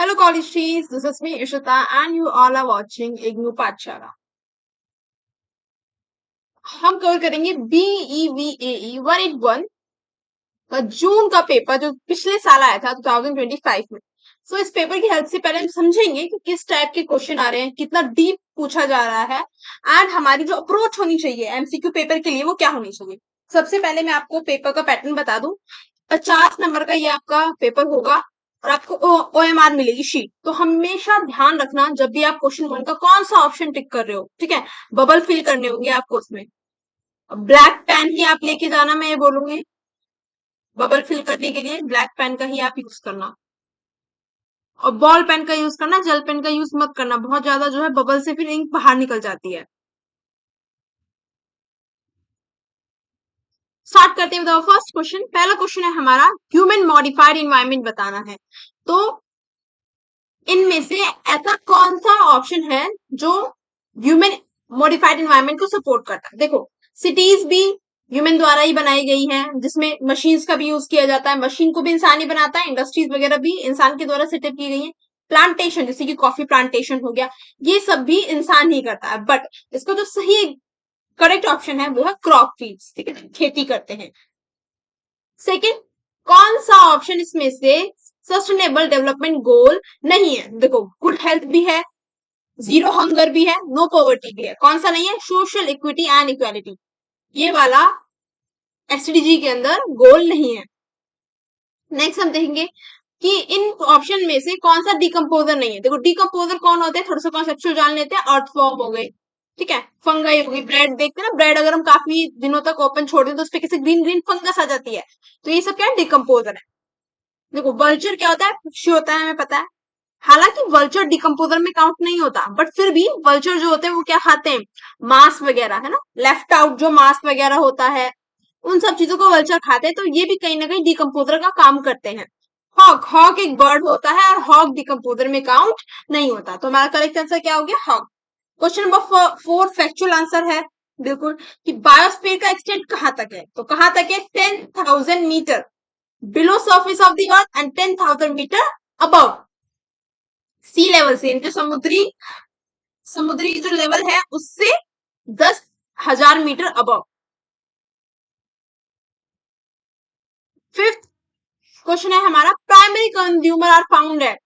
Hello college students, this is me Ishita and you all are watching IGNOU पाठशाला। हम cover करेंगे BEVAE 181 जून का paper जो पिछले साल आया था 2025 में। सो इस पेपर की हेल्प से पहले हम समझेंगे कि किस टाइप के क्वेश्चन आ रहे हैं, कितना डीप पूछा जा रहा है एंड हमारी जो अप्रोच होनी चाहिए एमसीक्यू पेपर के लिए वो क्या होनी चाहिए। सबसे पहले मैं आपको पेपर का पैटर्न बता दूं। 50 नंबर का ये आपका पेपर होगा और आपको OMR मिलेगी शीट। तो हमेशा ध्यान रखना जब भी आप क्वेश्चन 1 का कौन सा ऑप्शन टिक कर रहे हो, ठीक है, बबल फिल करने होंगे आपको उसमें। ब्लैक पेन ही आप लेके जाना, मैं ये बोलूंगी बबल फिल करने के लिए ब्लैक पेन का ही आप यूज करना और बॉल पेन का यूज करना, जेल पेन का यूज मत करना, बहुत ज्यादा जो है बबल से फिर इंक बाहर निकल जाती है। स्टार्ट करते हैं बताओ फर्स्ट क्वेश्चन। पहला क्वेश्चन है हमारा ह्यूमन मॉडिफाइड एनवायरनमेंट बताना है। तो इनमें से ऐसा कौन सा ऑप्शन है जो ह्यूमन मॉडिफाइड एनवायरनमेंट को सपोर्ट करता है। देखो सिटीज भी ह्यूमन द्वारा ही बनाई गई हैं, जिसमें मशीन्स का भी यूज किया जाता है, मशीन को भी इंसान ही बनाता है, इंडस्ट्रीज वगैरह भी इंसान के द्वारा सेटअप की गई है। प्लांटेशन जैसे कि कॉफी प्लांटेशन हो गया, ये सब भी इंसान ही करता है। बट इसका जो सही करेक्ट ऑप्शन है वो है क्रॉप फील्ड्स, ठीक है, खेती करते हैं। सेकेंड, कौन सा ऑप्शन इसमें से सस्टेनेबल डेवलपमेंट गोल नहीं है। देखो गुड हेल्थ भी है, जीरो हंगर भी है, नो पॉवर्टी भी है, कौन सा नहीं है, सोशल इक्विटी एंड इक्वालिटी, ये वाला एसडीजी के अंदर गोल नहीं है। नेक्स्ट हम देखेंगे कि इन ऑप्शन में से कौन सा डिकम्पोजर नहीं है। देखो डिकम्पोजर कौन होते हैं, थोड़ा सा कॉन्सेप्चुअल जान लेते हैं। अर्थवॉर्म हो गए, ठीक है, फंगाई हो गई, ब्रेड देखते हैं ना, ब्रेड अगर हम काफी दिनों तक ओपन छोड़ दें तो उस पर कैसे ग्रीन ग्रीन फंगस आ जाती है, तो ये सब क्या है, डिकम्पोजर है। देखो वल्चर क्या होता है, पक्षी होता है, हमें पता है। हालांकि वल्चर डिकम्पोजर में काउंट नहीं होता, बट फिर भी वल्चर जो होते हैं वो क्या खाते हैं, मांस वगैरह, है ना, लेफ्ट आउट जो मांस वगैरह होता है उन सब चीजों को वल्चर खाते हैं, तो ये भी कहीं ना कहीं डिकम्पोजर का काम करते हैं। हॉक, हॉक एक बर्ड होता है और हॉक डिकम्पोजर में काउंट नहीं होता, तो हमारा करेक्ट आंसर क्या हो गया, हॉक। क्वेश्चन नंबर 4 फैक्चुअल आंसर है बिल्कुल कि बायोस्फीयर का एक्सटेंट कहां तक है। तो कहां तक है, 10,000 metre below surface of the earth and 10,000 metre above sea level से, जो समुद्री जो लेवल है उससे 10,000 मीटर अबव। फिफ्थ क्वेश्चन है हमारा primary consumer are found at,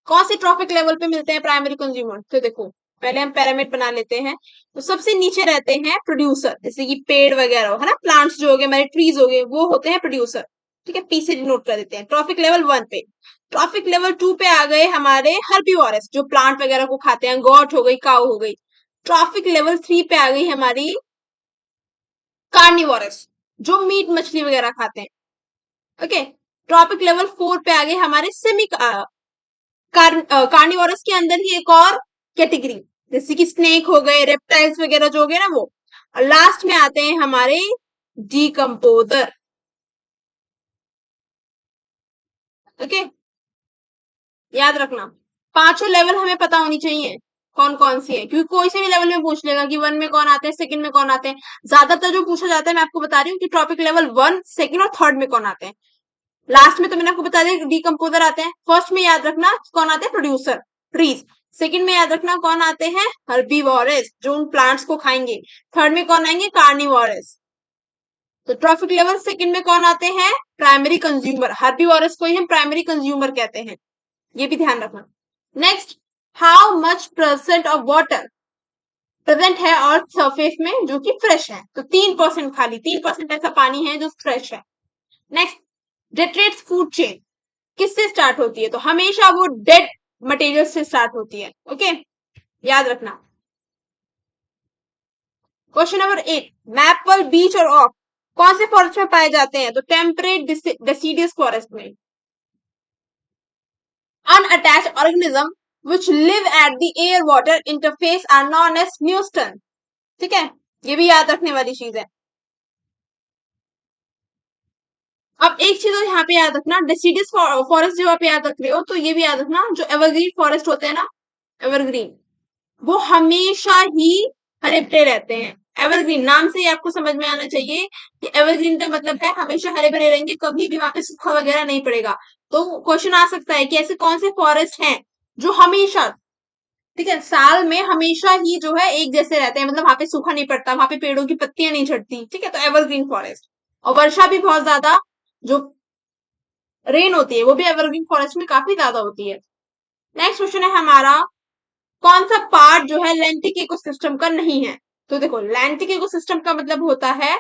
कौन से ट्रॉफिक लेवल पे मिलते हैं प्राइमरी कंज्यूमर। तो देखो पहले हम पैरामिड बना लेते हैं, तो सबसे नीचे रहते हैं प्रोड्यूसर, जैसे कि पेड़ वगैरह है ना, प्लांट्स जो हो गए हमारे, ट्रीज हो गए, वो होते हैं प्रोड्यूसर, ठीक है, पी से डिनोट कर देते हैं। ट्रॉफिक लेवल 1 पे, ट्रॉफिक लेवल 2 पे आ गए हमारे हर्बीवोरस जो प्लांट वगैरह को खाते हैं, गॉट हो गई, काऊ हो गई। ट्रॉफिक लेवल 3 पे आ गई हमारी कार्निवोरस जो मीट मछली वगैरह खाते हैं। ओके, ट्रॉपिक लेवल 4 पे आ गए हमारे सेमी कार्निवोरस के अंदर ही एक और कैटेगरी, जैसे कि स्नेक हो गए, रेप्टाइल्स वगैरह जो हो गए ना वो। और लास्ट में आते हैं हमारे डिकम्पोजर। ओके, याद रखना पांचों लेवल हमें पता होनी चाहिए कौन कौन सी है, क्योंकि कोई से भी लेवल में पूछ लेगा कि 1 में कौन आते हैं, सेकंड में कौन आते हैं। ज्यादातर जो पूछा जाता है मैं आपको बता रही हूँ कि ट्रॉपिक लेवल 1, सेकंड और थर्ड में कौन आते हैं। लास्ट में तो मैंने आपको बता दिया डिकम्पोजर आते हैं। फर्स्ट में याद रखना कौन आते हैं, प्रोड्यूसर, ट्रीज। सेकंड में याद रखना कौन आते हैं, हर्बीवोरस जो उन प्लांट्स को खाएंगे। थर्ड में कौन आएंगे, कार्निवोरस। तो ट्रॉफिक लेवल सेकंड में कौन आते हैं, प्राइमरी कंज्यूमर, हर्बीवोरस को ही हम प्राइमरी कंज्यूमर कहते हैं, ये भी ध्यान रखना। Next, how much percent of water present है अर्थ सरफेस में जो कि फ्रेश है। तो 3% खाली 3% ऐसा पानी है जो फ्रेश है। नेक्स्ट, डेट्रेट्स फूड चेन किससे स्टार्ट होती है, तो हमेशा वो डेड मटेरियल से स्टार्ट होती है। ओके, याद रखना। क्वेश्चन नंबर 8, मैपल, बीच और ऑक कौन से फॉरेस्ट में पाए जाते हैं, तो टेम्परेट डेसिडियस फॉरेस्ट में। Unattached organism which live at the air water interface are known as Newstone, ठीक है, ये भी याद रखने वाली चीज है। अब एक चीज और यहाँ पे याद रखना, डेसिडियस फॉरेस्ट जो आप याद रख रहे हो तो ये भी याद रखना जो एवरग्रीन फॉरेस्ट होते हैं ना, एवरग्रीन, वो हमेशा ही हरे भरे रहते हैं। एवरग्रीन नाम से ही आपको समझ में आना चाहिए कि एवरग्रीन का मतलब है हमेशा हरे भरे रहेंगे, कभी भी वहां पे सूखा वगैरह नहीं पड़ेगा। तो क्वेश्चन आ सकता है कि ऐसे कौन से फॉरेस्ट हैं जो हमेशा, ठीक है, साल में हमेशा ही जो है एक जैसे रहते हैं, मतलब वहां पे सूखा नहीं पड़ता, वहां पे पेड़ों की पत्तियां नहीं झड़ती, ठीक है, तो एवरग्रीन फॉरेस्ट। और वर्षा भी बहुत ज्यादा, जो रेन होती है वो भी एवरग्रीन फॉरेस्ट में काफी ज्यादा होती है। नेक्स्ट क्वेश्चन है हमारा, कौन सा पार्ट जो है लैंटिक इकोसिस्टम का नहीं है? तो देखो, लैंटिक इकोसिस्टम का मतलब होता है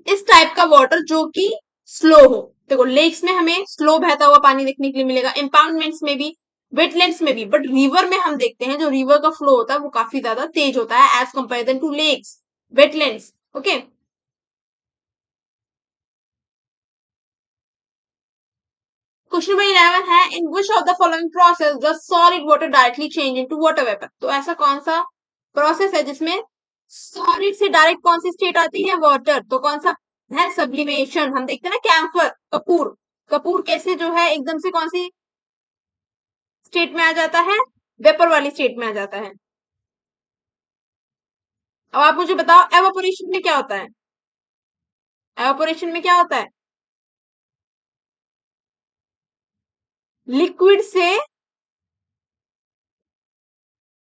इस टाइप का वाटर जो कि स्लो हो। देखो, लेक्स में हमें स्लो बहता हुआ पानी देखने के लिए मिलेगा, इम्पाउंडमेंट्स में भी, वेटलैंड्स में भी, बट रिवर में हम देखते हैं जो रिवर का फ्लो होता है वो काफी ज्यादा तेज होता है as comparison to lakes, wetlands. Okay, question number 11 है, in which of the following process the solid water directly change into water vapour? तो ऐसा कौन सा प्रोसेस है जिसमें सॉलिड से डायरेक्ट कौन सी स्टेट आती है? वाटर। तो कौन सा है? सब्लिमेशन। हम देखते हैं ना कैम्फर, कपूर, कपूर कैसे जो है एकदम से कौन सी स्टेट में आ जाता है? वेपर वाली स्टेट में आ जाता है। अब आप मुझे बताओ, एवापोरेशन में क्या होता है? एवापोरेशन में क्या होता है? लिक्विड से,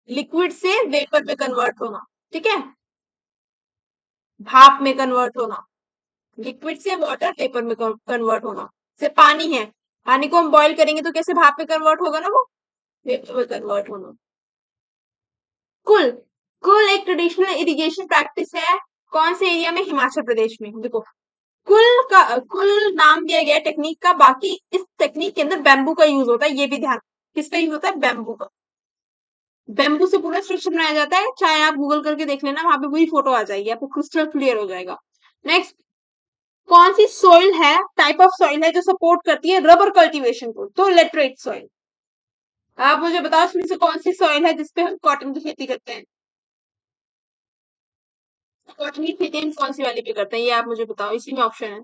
लिक्विड से वेपर में कन्वर्ट होना, ठीक है, भाप में कन्वर्ट होना, लिक्विड से वाटर वेपर में कन्वर्ट होना। जैसे पानी है, पानी को हम बॉईल करेंगे तो कैसे भाप में कन्वर्ट होगा ना, वो वेपर में कन्वर्ट होना। कुल, कुल एक ट्रेडिशनल इरिगेशन प्रैक्टिस है कौन से एरिया में? हिमाचल प्रदेश में। देखो, कुल का कुल नाम दिया गया टेक्निक का, बाकी इस टेक्निक के अंदर बैम्बू का यूज होता है, ये भी ध्यान। किसका यूज होता है? बैम्बू का। बैम्बू से पूरा स्ट्रक्चर बनाया जाता है, चाहे आप गूगल करके देख लेना, वहां पे पूरी फोटो आ जाएगी, आपको क्रिस्टल क्लियर हो जाएगा। नेक्स्ट, कौन सी सॉइल है, टाइप ऑफ सॉइल है जो सपोर्ट करती है रबर कल्टीवेशन को? तो लेटरेट सॉइल। आप मुझे बताओ इसमें से कौन सी सॉइल है जिसपे हम कॉटन की खेती करते हैं? कॉटन की खेती हम कौन सी वाली पे करते हैं, ये आप मुझे बताओ, इसी में ऑप्शन है।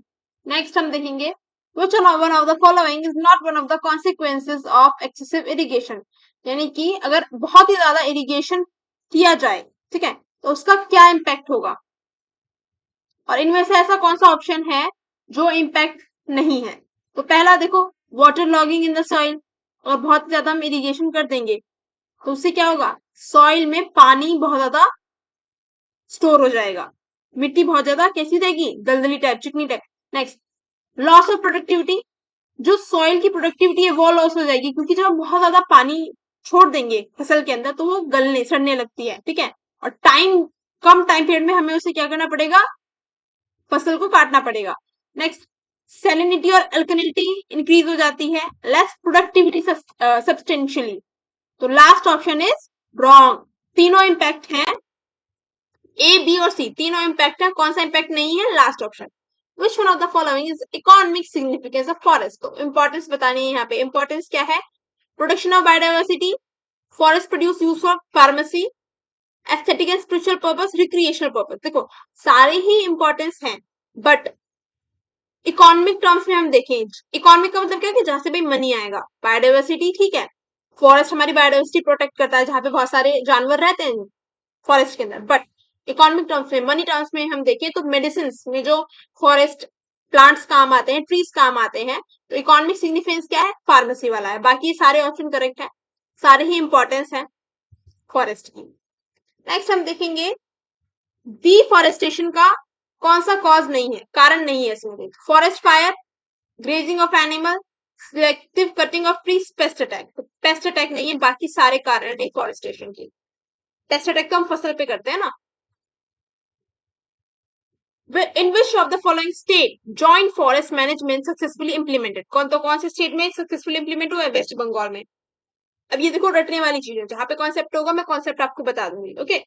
नेक्स्ट हम देखेंगे, which one of the following is not one of the consequences of excessive irrigation? यानी कि अगर बहुत ही ज्यादा इरिगेशन किया जाए, ठीक है, तो उसका क्या इम्पैक्ट होगा? और इनमें से ऐसा कौन सा ऑप्शन है जो इम्पैक्ट नहीं है? तो पहला देखो, water logging in the soil. और बहुत ज्यादा हम इरिगेशन कर देंगे तो उससे क्या होगा? सॉइल में पानी बहुत ज्यादा स्टोर हो जाएगा, मिट्टी बहुत ज्यादा कैसी रहेगी? दलदली टाइप, चिकनी type. Next, loss of productivity, जो सॉइल की प्रोडक्टिविटी है वो लॉस हो जाएगी, क्योंकि जब हम बहुत ज्यादा पानी छोड़ देंगे फसल के अंदर तो वो गलने सड़ने लगती है, ठीक है, और कम टाइम पीरियड में हमें उसे क्या करना पड़ेगा? फसल को काटना पड़ेगा। नेक्स्ट, सेलिनिटी और अल्कलिनिटी इंक्रीज हो जाती है, लेस प्रोडक्टिविटी सब्सटेंशियली। तो लास्ट ऑप्शन इज रॉन्ग। तीनों इम्पैक्ट है, ए, बी और सी, तीनों इम्पैक्ट है, कौन सा इम्पैक्ट नहीं है? Last option. Which one of the following is economic significance of forest? तो इंपॉर्टेंस बतानी है यहाँ पे। इंपॉर्टेंस क्या है? Protection of biodiversity, forest produce use for pharmacy, aesthetic and spiritual purpose, recreational purpose. देखो, सारे ही इंपॉर्टेंस हैं, बट इकोनॉमिक टर्म्स में हम देखें, इकोनॉमिक का मतलब क्या है कि जहां से भी मनी आएगा। बायोडाइवर्सिटी, ठीक है, फॉरेस्ट हमारी बायोडाइवर्सिटी प्रोटेक्ट करता है, जहां पे बहुत सारे जानवर रहते हैं फॉरेस्ट के अंदर। बट इकोनॉमिक टर्म्स में, मनी टर्म्स में हम देखें तो मेडिसिन में जो फॉरेस्ट प्लांट्स काम आते हैं, ट्रीज काम आते हैं, तो इकोनॉमिक सिग्निफिकेंस क्या है? फार्मेसी वाला है। बाकी सारे ऑप्शन करेक्ट है, सारे ही इंपॉर्टेंस है फॉरेस्ट की। नेक्स्ट हम देखेंगे, डिफॉरेस्टेशन का कौन सा कॉज नहीं है, कारण नहीं है इसमें? Forest fire, grazing of animal, selective cutting of trees, paste attack. तो पेस्ट अटैक नहीं है, बाकी सारे कारण है डिफॉरेस्टेशन के। पेस्ट अटैक तो हम फसल पे करते हैं ना। In which of the following state joint forest management successfully implemented? कौन से स्टेट में सक्सेसफुली इंप्लीमेंट हुआ है? वेस्ट बंगाल में। अब ये देखो, रटने वाली चीज है, जहां पे कॉन्सेप्ट होगा मैं कॉन्सेप्ट आपको बता दूंगी। ओके,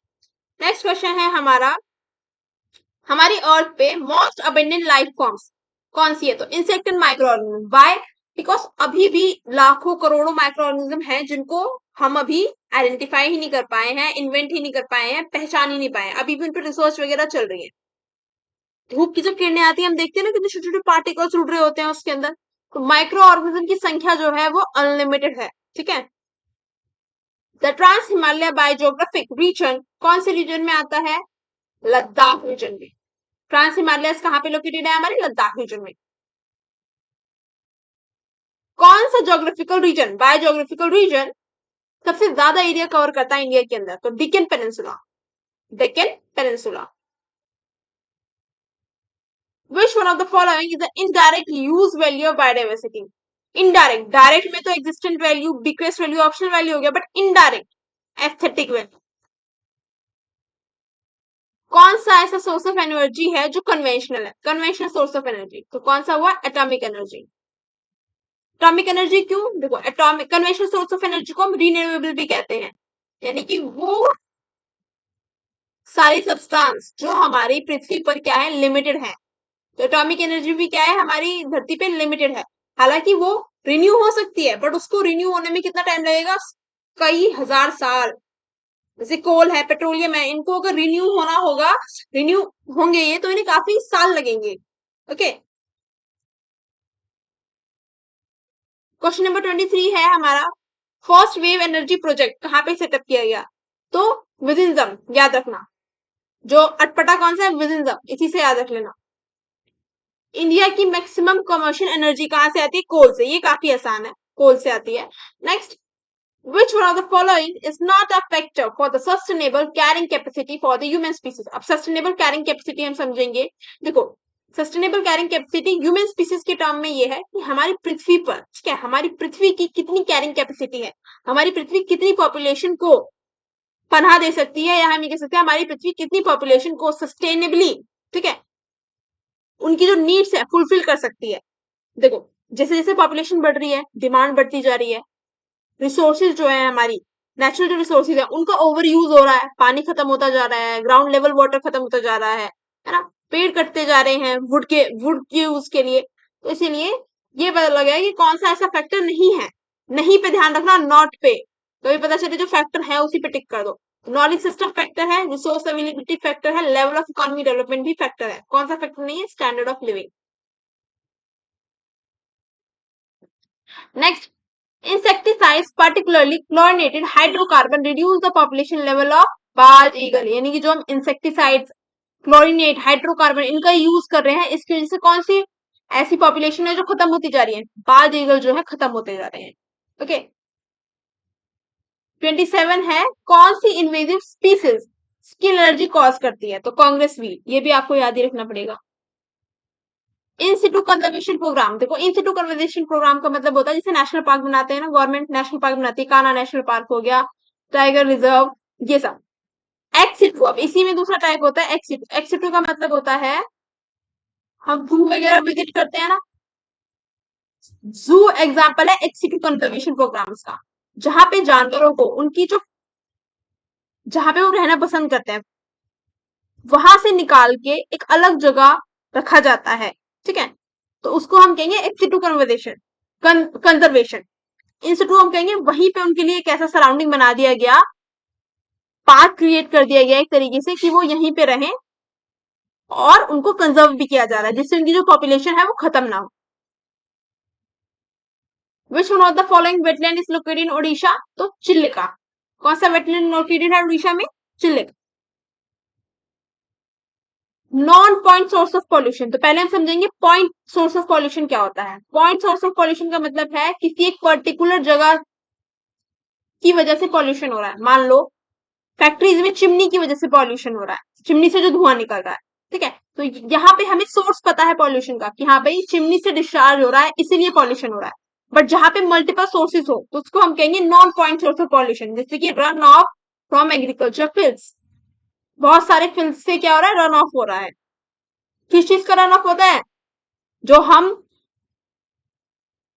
नेक्स्ट क्वेश्चन है हमारा, हमारी अर्थ पे मोस्ट अबेंडेंट लाइफ फॉर्म्स कौन सी है? तो insect and micro organism. By, because अभी भी लाखों करोड़ों माइक्रो ऑर्गेनिज्म है जिनको हम अभी आइडेंटिफाई ही नहीं कर पाए हैं, इन्वेंट ही नहीं कर पाए हैं, पहचान ही नहीं पाए हैं, अभी भी उन पर रिसर्च वगैरह चल रही है। धूप की जब किरणें आती है, हम देखते हैं ना कितने छोटे छोटे पार्टिकल्स उड़ रहे होते हैं उसके अंदर। तो माइक्रो ऑर्गेनिज्म की संख्या जो है वो अनलिमिटेड है, ठीक है। The trans Himalaya biogeographic reason कौन से रीजन में आता है? लद्दाख रीजन में। ट्रांस हिमालय कहाँ पे लोकेटेड है? हमारे लद्दाख रीजन में। कौन सा geographical region, by geographical region सबसे ज्यादा एरिया कवर करता है इंडिया के अंदर? तो deacon peninsula, Deccan peninsula. Which one of the following is the indirect use value of biodiversity? Indirect, direct में तो existent value, decreased value, optional value हो गया, बट indirect aesthetic value कौन सा ऐसा सोर्स ऑफ एनर्जी है जो कन्वेंशनल है? कन्वेंशनल सोर्स ऑफ एनर्जी तो कौन सा हुआ? Atomic energy. एटॉमिक एनर्जी क्यों? देखो, atomic conventional source of energy को हम रिन्यूएबल भी कहते हैं, यानी कि वो सारी सब्सटेंस जो हमारी पृथ्वी पर क्या है, लिमिटेड है। तो एटॉमिक एनर्जी भी क्या है, हमारी धरती पे लिमिटेड है। हालांकि वो रिन्यू हो सकती है, बट उसको रिन्यू होने में कितना टाइम लगेगा? कई हजार साल। जैसे कोल है, पेट्रोलियम है, इनको अगर रिन्यू होना होगा, रिन्यू होंगे ये, तो इन्हें काफी साल लगेंगे। ओके, क्वेश्चन नंबर 23 है हमारा, फर्स्ट वेव एनर्जी प्रोजेक्ट कहाँ पे सेटअप किया गया? तो विजिंजम, याद रखना। जो अटपटा कौन सा है? विजिंजम, इसी से याद रख लेना। इंडिया की मैक्सिमम कमर्शियल एनर्जी कहां से आती है? कोल से। ये काफी आसान है, कोल से आती है। Next, which one of the following is not a factor for the sustainable carrying capacity for the human species? अब sustainable carrying capacity हम समझेंगे। देखो, sustainable carrying capacity human species के टर्म में ये है कि हमारी पृथ्वी पर, ठीक है, हमारी पृथ्वी की कितनी कैरिंग कैपेसिटी है, हमारी पृथ्वी कितनी पॉपुलेशन को पनाह दे सकती है, या हम ये कह सकते हैं हमारी पृथ्वी कितनी पॉपुलेशन को सस्टेनेबली, ठीक है, उनकी जो नीड्स है फुलफिल कर सकती है। देखो, जैसे जैसे पॉपुलेशन बढ़ रही है, डिमांड बढ़ती जा रही है, रिसोर्सेज जो है हमारी नेचुरल जो रिसोर्सेज है उनका ओवर यूज हो रहा है, पानी खत्म होता जा रहा है, ग्राउंड लेवल वाटर खत्म होता जा रहा है ना, पेड़ कटते जा रहे हैं वुड के यूज के लिए। तो इसीलिए ये पता लगा है कि कौन सा ऐसा फैक्टर नहीं है। नहीं पे ध्यान रखना, नॉट पे। तो ये पता चले जो फैक्टर है उसी पे टिक कर दो। नॉलेज सिस्टम फैक्टर है, रिसोर्स अवेलेबिलिटी फैक्टर है, लेवल ऑफ इकोनॉमी डेवलपमेंट भी फैक्टर है। कौन सा फैक्टर नहीं है? Standard of living. Next, insecticides particularly chlorinated hydrocarbon reduce the population level of bald eagle, यानी कि जो हम इंसेक्टिसाइड्स, क्लोरिनेट, हाइड्रोकार्बन इनका यूज कर रहे हैं, इसकी वजह से कौन सी ऐसी पॉपुलेशन है जो खत्म होती जा रही है? बाल्ड ईगल जो है खत्म होते जा रहे हैं। ओके, 27 है, कौन सी invasive species skin allergy cause करती है? तो कांग्रेस व्हील, ये भी आपको याद ही रखना पड़ेगा। इन सिटू कंजर्वेशन प्रोग्राम, देखो इन सिटू कंजर्वेशन प्रोग्राम का मतलब होता है जैसे नेशनल पार्क बनाते हैं ना, गवर्नमेंट नेशनल पार्क बनाती है, कान्हा नेशनल पार्क हो गया, टाइगर रिजर्व, ये सब। एक्स सिटू, अब इसी में दूसरा टाइप होता है एक्स सिटू। एक्स सिटू का मतलब होता है हम जू वगैरह विजिट करते हैं ना, जू एग्जाम्पल है एक्स सिटू कंजर्वेशन प्रोग्राम्स का, जहां पे जानवरों को उनकी जो, जहां पे वो रहना पसंद करते हैं वहां से निकाल के एक अलग जगह रखा जाता है, ठीक है, तो उसको हम कहेंगे ex situ conversation conservation. Institute हम कहेंगे वहीं पे उनके लिए एक ऐसा सराउंडिंग बना दिया गया, पार्क क्रिएट कर दिया गया एक तरीके से कि वो यहीं पे रहें, और उनको कंजर्व भी किया जा रहा है जिससे उनकी जो पॉपुलेशन है वो खत्म ना हो। विच one of the following wetland is located in Odisha? तो चिल्लिका। कौन सा वेटलैंड लोकेटेड है उड़ीसा में? Chilika. Non point source of pollution, तो पहले हम समझेंगे पॉइंट सोर्स ऑफ पॉल्यूशन क्या होता है। पॉइंट सोर्स ऑफ पॉल्यूशन का मतलब है किसी एक पर्टिकुलर जगह की वजह से पॉल्यूशन हो रहा है। मान लो फैक्ट्रीज में चिमनी की वजह से पॉल्यूशन हो रहा है, चिमनी से जो धुआं निकल रहा है, ठीक है, तो यहाँ पे हमें सोर्स पता है पॉल्यूशन का कि हाँ भाई चिमनी से डिस्चार्ज हो रहा है इसीलिए पॉल्यूशन हो रहा है। बट जहां पे मल्टीपल सोर्सेज हो तो उसको हम कहेंगे non point source of pollution, जैसे कि run of from agriculture fields. बहुत सारे फील्ड से क्या हो रहा है? रन ऑफ हो रहा है। किस चीज का रन ऑफ होता है? जो हम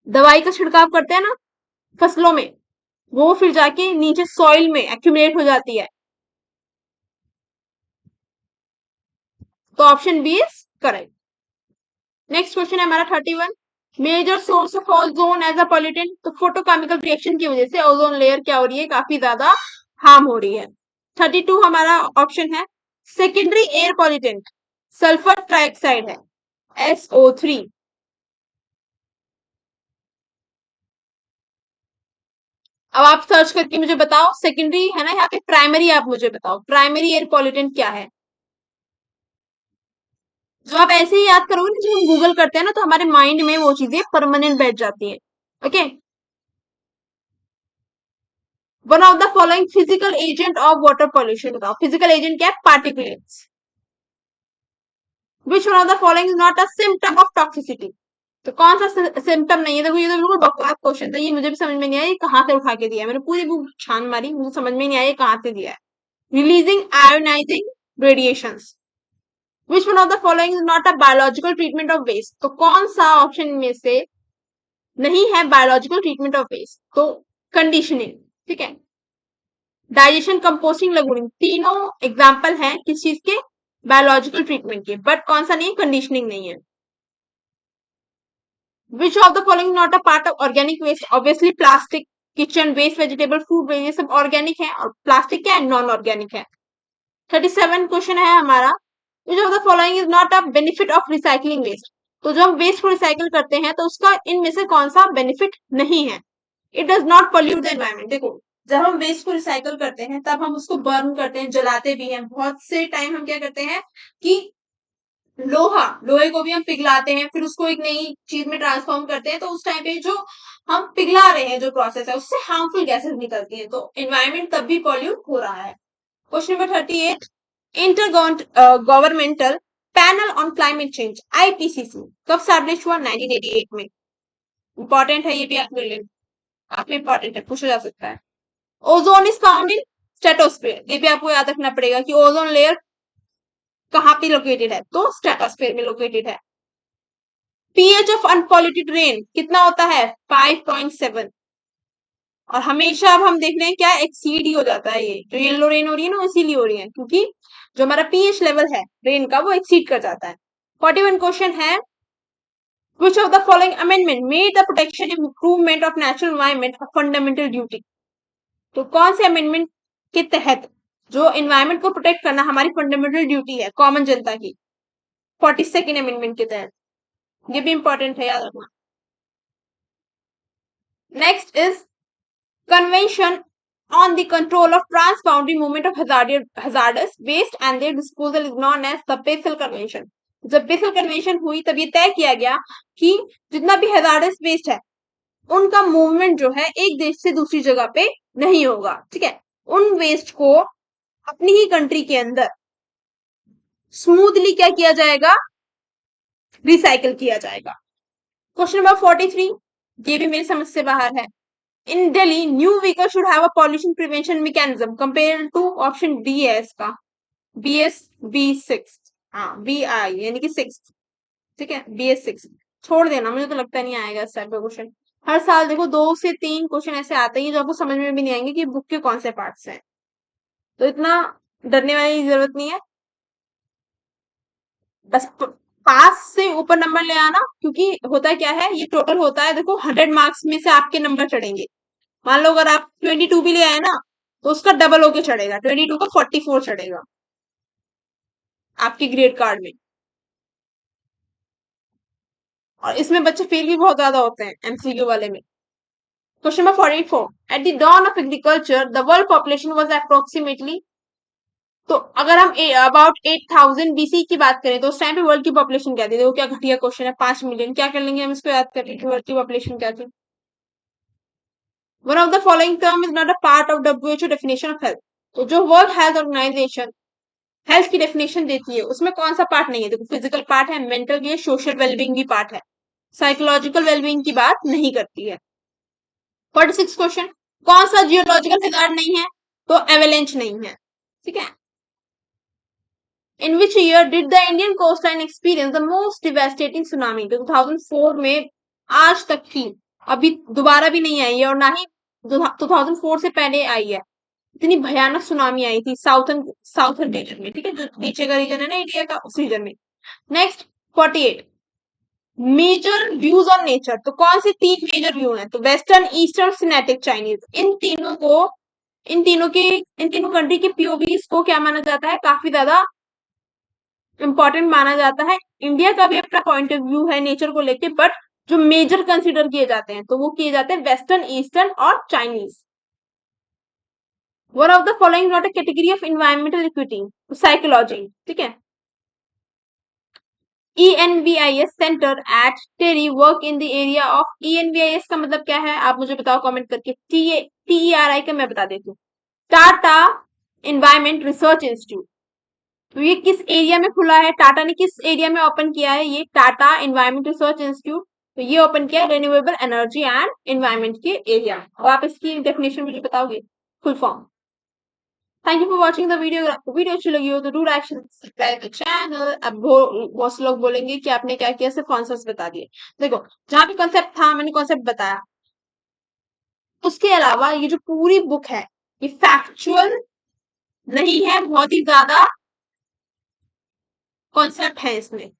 दवाई का छिड़काव करते हैं ना फसलों में, वो फिर जाके नीचे सॉइल में एक्यूमुलेट हो जाती है। तो option B is correct. Next question है हमारा 31, major source of ozone as a pollutant. तो फोटोकेमिकल रिएक्शन की वजह से ओजोन लेयर क्या हो रही है? काफी ज्यादा हार्म हो रही है। 32 हमारा ऑप्शन है, secondary air pollutant sulphur trioxide है, SO3। अब आप सर्च करके मुझे बताओ, सेकेंडरी है ना यहाँ पे, प्राइमरी आप मुझे बताओ प्राइमरी एयर पॉल्यूटेंट क्या है? जो आप ऐसे ही याद करोगे ना, जब हम गूगल करते हैं ना तो हमारे माइंड में वो चीजें परमानेंट बैठ जाती है। Okay, one of the following physical agent of water pollution बताओ। फिजिकल एजेंट क्या है? Particulates. Which one of the following is not a symptom of toxicity? तो कौन सा सिम्टम नहीं है? देखो ये तो बिल्कुल बकवास क्वेश्चन था, ये मुझे भी समझ में नहीं आया, ये कहाँ से उठा के दिया है। मैंने पूरी बुक छान मारी, मुझे समझ में नहीं आया ये कहाँ से दिया है। Releasing ionising radiations. Which one of the following is not a biological treatment of waste? तो कौन सा ऑप्शन में से नहीं है बायोलॉजिकल ट्रीटमेंट ऑफ वेस्ट? तो कंडीशनिंग, ठीक है, डाइजेशन, कंपोस्टिंग, लगूनिंग, तीनों एग्जाम्पल हैं किस चीज के? बायोलॉजिकल ट्रीटमेंट के। बट कौन सा नहीं है? कंडीशनिंग नहीं है। Which of the following not a part of organic waste? Obviously plastic, kitchen waste, vegetable, food waste, ये सब ऑर्गेनिक है, और प्लास्टिक क्या है? नॉन ऑर्गेनिक है। 37 क्वेश्चन है हमारा, which of the following is not a benefit of recycling waste? तो जब हम वेस्ट को रिसाइकिल करते हैं तो उसका इनमें से कौन सा बेनिफिट नहीं है? It does not pollute the environment. देखो, जब हम वेस्ट को रिसाइकिल करते हैं तब हम उसको बर्न करते हैं, जलाते भी हैं। बहुत से टाइम हम क्या करते हैं कि लोहे को भी हम पिघलाते हैं, फिर उसको एक नई चीज में ट्रांसफॉर्म करते हैं। तो उस टाइम पे जो हम पिघला रहे हैं, जो प्रोसेस है, उससे हार्मफुल गैसेस निकलती हैं, तो एनवायरमेंट तब भी पॉल्यूट हो रहा है। Question number 38, inter governmental panel on climate change IPCC कब स्टैब्लिश हुआ? 1988 में। इंपॉर्टेंट है ये भी, आपके लिए काफी इंपॉर्टेंट है, पूछा जा सकता है। Ozone is found in stratosphere, ये भी आपको याद रखना पड़ेगा कि ओजोन लेयर कहाँ पे लोकेटेड है? तो स्ट्रेटोस्फेयर में लोकेटेड है। पीएच ऑफ अनपॉल्यूटेड रेन कितना होता है? 5.7। और हमेशा अब हम देख रहे हैं क्या, एक्सीड ही हो जाता है। ये जो येलो रेन हो रही है ना, इसीलिए हो रही है क्योंकि जो हमारा पीएच लेवल है रेन का, वो एक्सीड कर जाता है। 41 क्वेश्चन है, which of the following amendment made the protection improvement of natural environment a fundamental duty? तो कौन से अमेंडमेंट के तहत जो एनवायरमेंट को प्रोटेक्ट करना हमारी फंडामेंटल ड्यूटी है कॉमन जनता की? 42nd अमेंडमेंट के तहत। ये भी इंपॉर्टेंट है, याद रखना। Next is Convention on the Control of Transboundary Movement of Hazardous Waste and Their Disposal is known as the Basel Convention. जब बेसल कन्वेंशन हुई तब ये तय किया गया कि जितना भी हैजार्डस वेस्ट है उनका मूवमेंट जो है एक देश से दूसरी जगह पे नहीं होगा, ठीक है। उन वेस्ट को अपनी ही कंट्री के अंदर स्मूथली क्या किया जाएगा? रिसाइकिल किया जाएगा। क्वेश्चन नंबर 43, ये भी मेरी समझ से बाहर है। In Delhi, new vehicle should have a pollution prevention mechanism compared to option D है इसका, BS B6, हाँ BI यानी कि 6, ठीक है, BS6 छोड़ देना, मुझे तो लगता नहीं आएगा इस टाइप का क्वेश्चन। हर साल देखो 2 से 3 क्वेश्चन ऐसे आते हैं जो आपको समझ में भी नहीं आएंगे कि बुक के कौन से पार्ट्स हैं, तो इतना डरने वाली जरूरत नहीं है। बस पास से ऊपर नंबर ले आना, क्योंकि होता क्या है, ये टोटल होता है, देखो 100 मार्क्स में से आपके नंबर चढ़ेंगे। मान लो अगर आप 22 भी ले आए ना, तो उसका डबल होके चढ़ेगा, 22 का 44 चढ़ेगा आपके ग्रेड कार्ड में। और इसमें बच्चे फेल भी बहुत ज्यादा होते हैं एमसीक्यू वाले में। Question number 44, at the dawn of agriculture the world population was approximately, तो अगर हम अबाउट 8000 बीसी की बात करें तो उस टाइम पे वर्ल्ड की पॉपुलेशन क्या थी? देखो क्या घटिया क्वेश्चन है, 5 मिलियन। क्या कर लेंगे हम इसको याद करके कि वर्ल्ड की पॉपुलेशन क्या थी? One of the following term is not a part of WHO definition of health. तो जो वर्ल्ड हेल्थ ऑर्गेनाइजेशन हेल्थ की डेफिनेशन देती है उसमें कौन सा पार्ट नहीं है? देखो फिजिकल पार्ट है, मेंटल भी है, सोशल वेलबींग भी पार्ट है, साइकोलॉजिकल वेलबींग की बात नहीं करती है। 46 क्वेश्चन, कौन सा जियोलॉजिकल हैजार्ड नहीं है? तो एवेलेंच नहीं है, ठीक है। In which year did the Indian coast line experience the most devastating tsunami? 2004 में आज तक की अभी दोबारा भी नहीं आई है, और ना ही 2004 से पहले आई है। इतनी भयानक सुनामी आई थी साउथर्न रीजन में, ठीक है, जो नीचे का रीजन है ना इंडिया का, उस रीजन में। Next 48, major views on nature, तो कौन से 3 मेजर व्यू हैं? तो वेस्टर्न, ईस्टर्न, सिनेटिक, चाइनीज। इन तीनों कंट्री के पीओवीज को क्या माना जाता है? काफी ज्यादा इंपॉर्टेंट माना जाता है। इंडिया का भी अपना पॉइंट ऑफ व्यू है नेचर को लेके, बट जो मेजर कंसिडर किए जाते हैं तो वो किए जाते हैं वेस्टर्न, ईस्टर्न और Chinese. One of the following not a category of environmental equity, psychology, ठीक है। ENVIS centre at TERI work in the area of ENVIS का मतलब क्या है आप मुझे बताओ कमेंट करके। TERI का मैं बता देती हूँ, टाटा एनवायरमेंट रिसर्च इंस्टीट्यूट। तो ये किस एरिया में खुला है, टाटा ने किस एरिया में ओपन किया है, ये टाटा एनवायरमेंट रिसर्च इंस्टीट्यूट। तो ये ओपन किया रिन्यूएबल एनर्जी एंड एनवायरमेंट के एरिया। और आप इसकी डेफिनेशन मुझे बताओगे, full form. Thank you for watching the video. अगर आपको वीडियो अच्छी लगी हो तो do like subscribe the channel. अब बहुत से लोग बोलेंगे कि आपने क्या किया, सिर्फ कॉन्सेप्ट बता दिए। देखो जहां भी कॉन्सेप्ट था मैंने कॉन्सेप्ट बताया, उसके अलावा ये जो पूरी बुक है ये फैक्चुअल नहीं है, बहुत ही ज्यादा कॉन्सेप्ट है इसमें।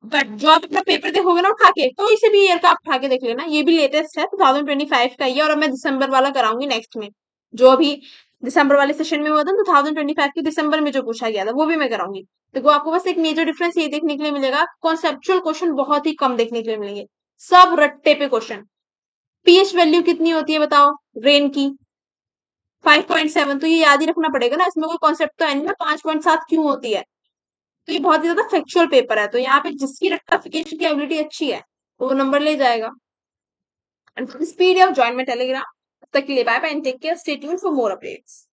बट जो आप अपना पेपर देखोगे ना उठा के, कोई से भी ईयर का आप उठा के देख लेना, ये भी लेटेस्ट है 2025 का ये। और अब मैं दिसंबर वाला कराऊंगी नेक्स्ट में, जो अभी दिसंबर वाले सेशन में हुआ था 2025 के दिसंबर में जो पूछा गया था वो भी मैं कराऊंगी। देखो आपको बस एक मेजर डिफरेंस ये देखने के लिए मिलेगा, कॉन्सेप्चुअल क्वेश्चन बहुत ही कम देखने के लिए मिलेंगे, सब रट्टे पे क्वेश्चन। पीएच वैल्यू कितनी होती है बताओ रेन की, 5.7, तो ये याद ही रखना पड़ेगा ना, इसमें कोई कॉन्सेप्ट तो है नहीं ना 5.7 क्यों होती है। तो ये बहुत ही ज्यादा फैक्चुअल पेपर है, तो यहाँ पे जिसकी रेक्टिफिकेशन की एबिलिटी अच्छी है तो वो नंबर ले जाएगा। And for this PDF join my Telegram. तब तक के लिए bye bye and take care, stay tuned for more updates.